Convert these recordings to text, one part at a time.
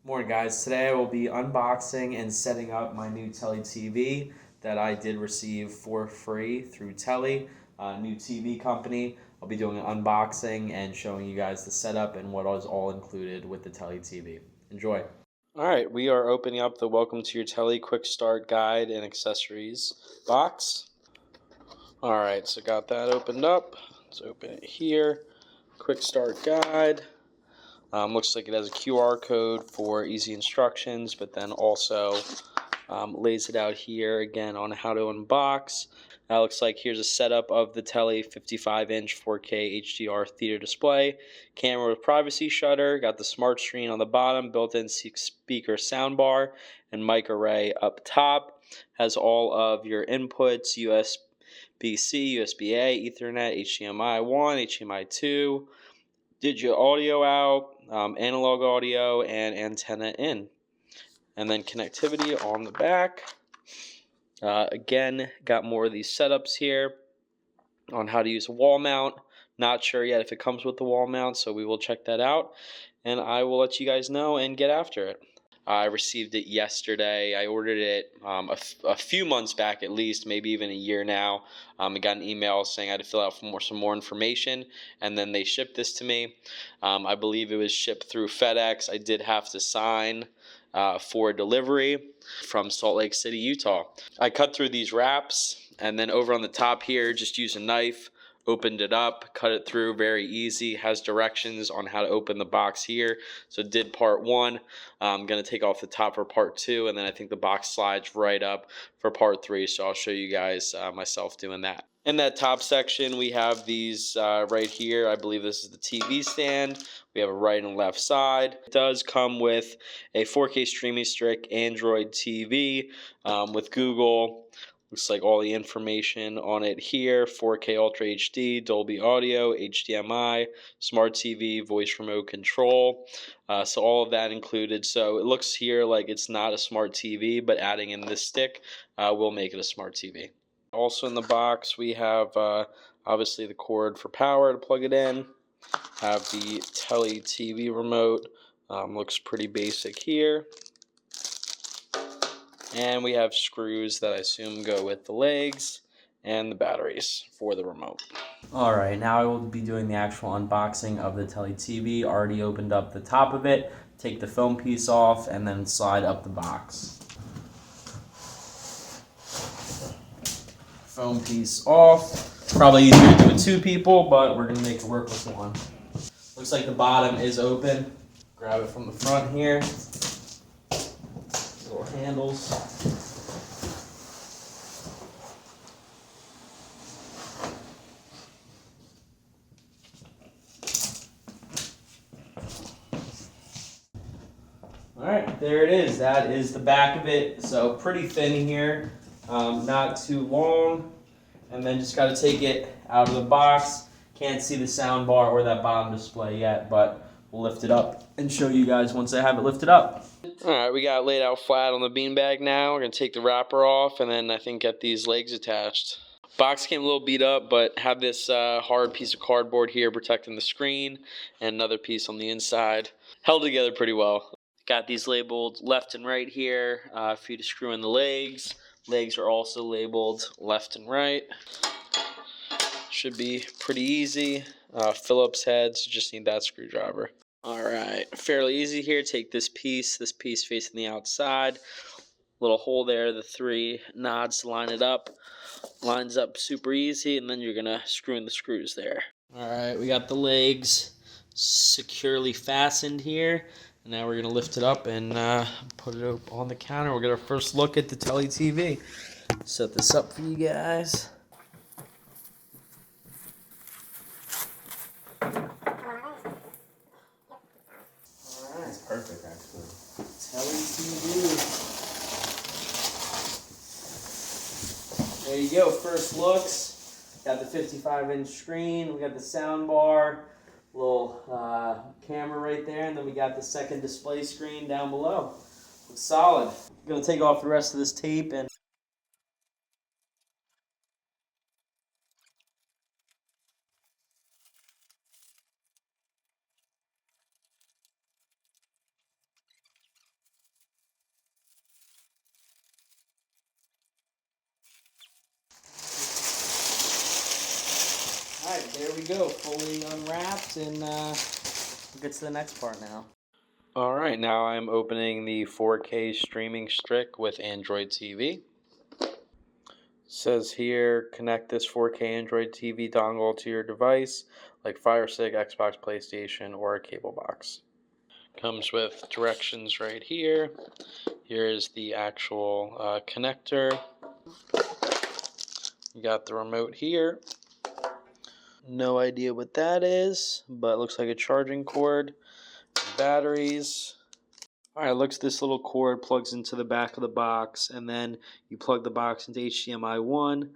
Morning guys, today I will be unboxing and setting up my new Telly TV that I did receive for free through Telly, a new TV company. I'll be doing an unboxing and showing you guys the setup and what is all included with the Telly TV. Enjoy. Alright, we are opening up the Welcome to Your Telly Quick Start Guide and Accessories box. Alright, so got that opened up. Let's open it here. Quick Start Guide. Looks like it has a QR code for easy instructions, but then also lays it out here again on how to unbox. Looks like here's a setup of the Telly 55-inch 4K HDR theater display. Camera with privacy shutter. Got the smart screen on the bottom, built-in speaker soundbar, and mic array up top. Has all of your inputs, USB-C, USB-A, Ethernet, HDMI 1, HDMI 2, digital audio out, analog audio, and antenna in. And then connectivity on the back. Again, got more of these setups here on how to use a wall mount. Not sure yet if it comes with the wall mount, so we will check that out. And I will let you guys know and get after it. I received it yesterday. I ordered it a few months back at least, maybe even a year now. I got an email saying I had to fill out some more information, and then they shipped this to me. I believe it was shipped through FedEx. I did have to sign for delivery from Salt Lake City, Utah. I cut through these wraps, and then over on the top here, just use a knife. Opened it up, cut it through, very easy. Has directions on how to open the box here. So did part one. I'm going to take off the top for part two, and then I think the box slides right up for part three. So I'll show you guys myself doing that. In that top section, we have these right here. I believe this is the TV stand. We have a right and left side. It does come with a 4K streaming stick, Android TV with Google. Looks like all the information on it here: 4K Ultra HD, Dolby Audio, HDMI, Smart TV, voice remote control. So all of that included. So it looks here like it's not a smart TV, but adding in this stick will make it a smart TV. Also in the box, we have obviously the cord for power to plug it in. Have the Telly TV remote. Looks pretty basic here. And we have screws that I assume go with the legs and the batteries for the remote. Alright, now I will be doing the actual unboxing of the Telly TV. Already opened up the top of it. Take the foam piece off and then slide up the box. Foam piece off. Probably easier to do with two people, but we're going to make it work with one. Looks like the bottom is open. Grab it from the front here. Little handles. Alright, there it is. That is the back of it. So pretty thin here, not too long. And then just got to take it out of the box. Can't see the sound bar or that bottom display yet, but we'll lift it up and show you guys once I have it lifted up. Alright, we got it laid out flat on the beanbag now. We're going to take the wrapper off and then I think get these legs attached. Box came a little beat up, but had this hard piece of cardboard here protecting the screen and another piece on the inside. Held together pretty well. Got these labeled left and right here for you to screw in the legs. Legs are also labeled left and right. Should be pretty easy. Phillips heads, just need that screwdriver. Alright, fairly easy here. Take this piece facing the outside. Little hole there, the 3 nods to line it up. Lines up super easy, and then you're going to screw in the screws there. Alright, we got the legs securely fastened here. And now we're going to lift it up and put it up on the counter. We'll get our first look at the Telly TV. Set this up for you guys. Alright, perfect actually. Telly TV. There you go, first looks. Got the 55-inch screen, we got the sound bar, little camera right there, and then we got the second display screen down below. Looks solid. I'm going to take off the rest of this tape and we go, fully unwrapped, and we'll get to the next part now. Alright, now I'm opening the 4K streaming stick with Android TV. It says here, connect this 4K Android TV dongle to your device, like Fire Stick, Xbox, PlayStation, or a cable box. Comes with directions right here. Here's the actual connector. You got the remote here. No idea what that is, but it looks like a charging cord. Batteries. Alright, this little cord plugs into the back of the box, and then you plug the box into HDMI 1,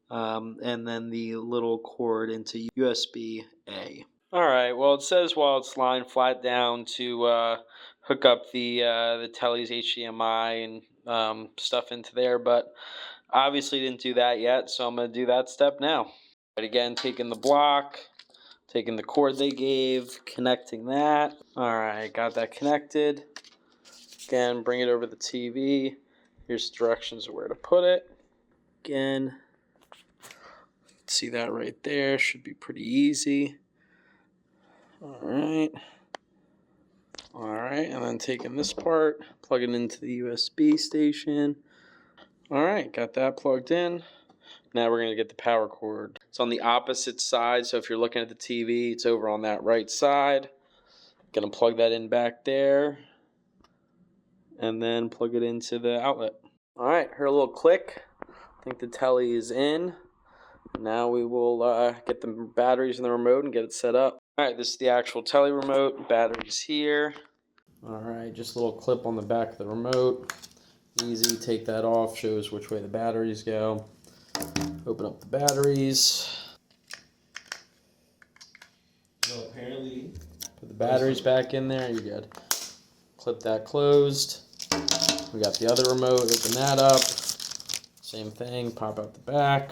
and then the little cord into USB-A. Alright, well it says while it's lying flat down to hook up the Telly's HDMI and stuff into there, but obviously didn't do that yet, so I'm going to do that step now. But again, taking the block, taking the cord they gave, connecting that. Alright, got that connected. Again, bring it over the TV. Here's directions of where to put it. Again, see that right there. Should be pretty easy. Alright. Alright, and then taking this part, plug it into the USB station. Alright, got that plugged in. Now we're going to get the power cord. It's on the opposite side, so if you're looking at the TV, it's over on that right side. Going to plug that in back there, and then plug it into the outlet. Alright, heard a little click. I think the Telly is in. Now we will get the batteries in the remote and get it set up. Alright, this is the actual Telly remote. Batteries here. Alright, just a little clip on the back of the remote. Easy, take that off, shows which way the batteries go. Open up the batteries. No, apparently. Put the batteries back in there, you're good. Clip that closed. We got the other remote, open that up. Same thing, pop out the back.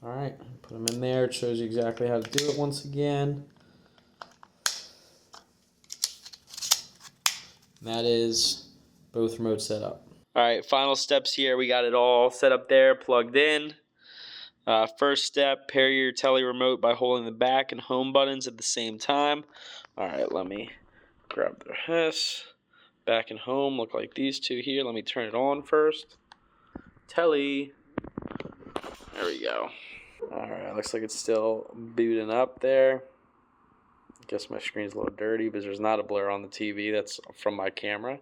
Alright, put them in there. It shows you exactly how to do it once again. And that is both remotes set up. Alright, final steps here. We got it all set up there, plugged in. First step, pair your Telly remote by holding the back and home buttons at the same time. Alright, let me grab this. Back and home look like these two here. Let me turn it on first. Telly. There we go. Alright, looks like it's still booting up there. I guess my screen's a little dirty because there's not a blur on the TV. That's from my camera.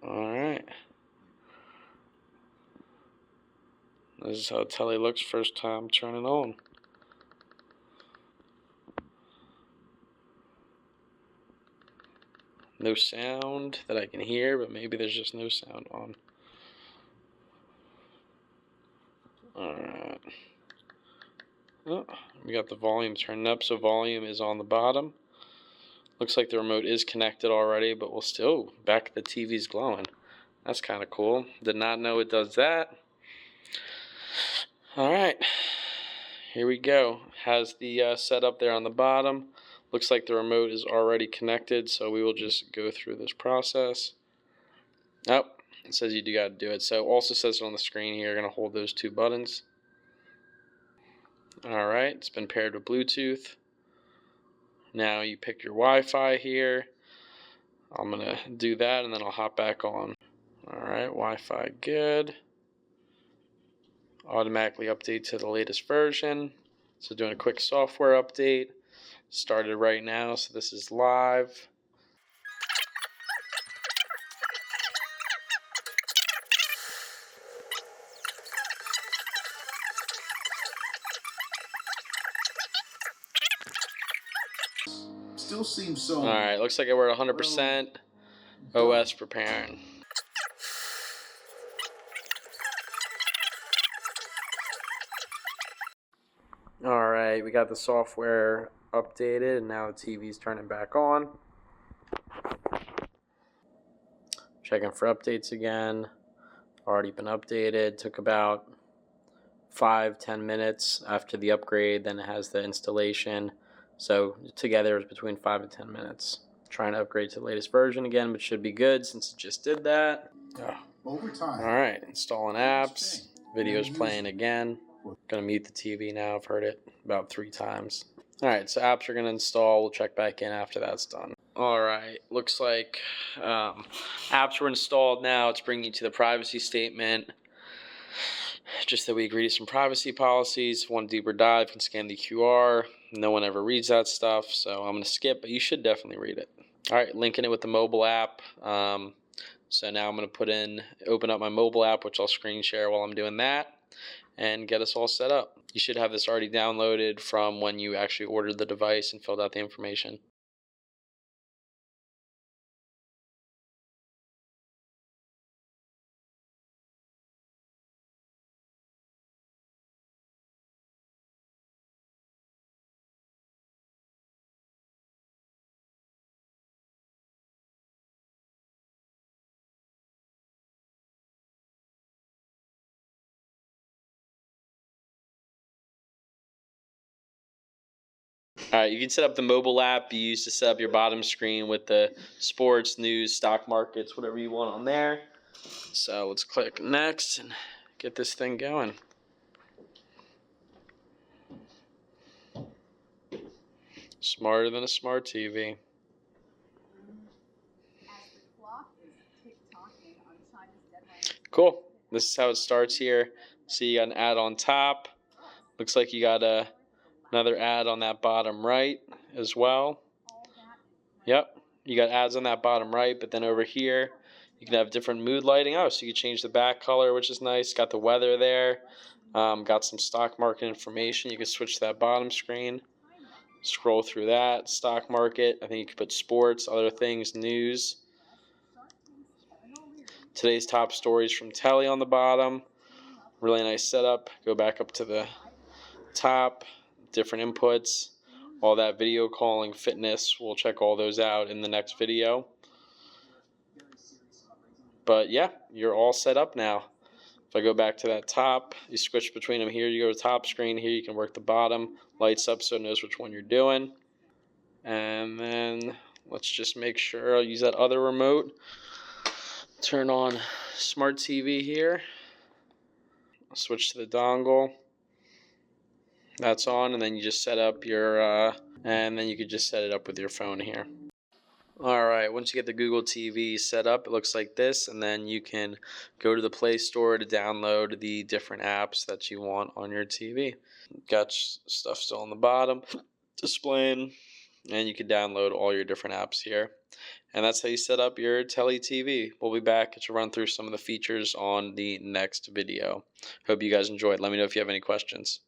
Alright. This is how Telly looks first time turning on. No sound that I can hear, but maybe there's just no sound on. Alright. Oh, we got the volume turned up, so volume is on the bottom. Looks like the remote is connected already, but we'll still, back the TV's glowing. That's kind of cool. Did not know it does that. Alright. Here we go. Has the setup there on the bottom. Looks like the remote is already connected, so we will just go through this process. Oh, it says you do got to do it. So also says it on the screen here. You're going to hold those two buttons. Alright, it's been paired with Bluetooth. Now you pick your Wi-Fi here. I'm going to do that and then I'll hop back on. Alright, Wi-Fi good. Automatically update to the latest version. So doing a quick software update. Started right now, so this is live. Still seems so. Alright, looks like we're at 100%. OS preparing. Alright, we got the software updated and now the TV's turning back on. Checking for updates again. Already been updated. Took about 5-10 minutes after the upgrade. Then it has the installation. So together it's between 5 and 10 minutes. Trying to upgrade to the latest version again, but should be good since it just did that. Oh, Over time. Alright, installing apps. Video's playing again. Gonna mute the TV now. I've heard it about 3 times. Alright, so apps are gonna install. We'll check back in after that's done. Alright, looks like apps were installed now. It's bringing you to the privacy statement. Just that we agree to some privacy policies. If you want a deeper dive, you can scan the QR. No one ever reads that stuff, so I'm going to skip, but you should definitely read it. Alright, linking it with the mobile app. So now I'm going to open up my mobile app, which I'll screen share while I'm doing that, and get us all set up. You should have this already downloaded from when you actually ordered the device and filled out the information. Alright, you can set up the mobile app you use to set up your bottom screen with the sports, news, stock markets, whatever you want on there. So let's click next and get this thing going. Smarter than a smart TV. Cool. This is how it starts here. See, you got an ad on top. Looks like you got another ad on that bottom right as well. Yep. You got ads on that bottom right, but then over here you can have different mood lighting. Oh, so you can change the back color, which is nice. Got the weather there. Got some stock market information. You can switch to that bottom screen. Scroll through that. Stock market. I think you could put sports, other things, news. Today's top stories from Telly on the bottom. Really nice setup. Go back up to the top. Different inputs. All that video calling, fitness. We'll check all those out in the next video. But yeah, you're all set up now. If I go back to that top, you switch between them here. You go to top screen. Here you can work the bottom. Lights up so it knows which one you're doing. And then let's just make sure I'll use that other remote. Turn on smart TV here. Switch to the dongle. That's on, and then you just set up your, and then you could just set it up with your phone here. Alright, once you get the Google TV set up, it looks like this, and then you can go to the Play Store to download the different apps that you want on your TV. Got stuff still on the bottom, displaying, and you can download all your different apps here. And that's how you set up your Telly TV. We'll be back to run through some of the features on the next video. Hope you guys enjoyed. Let me know if you have any questions.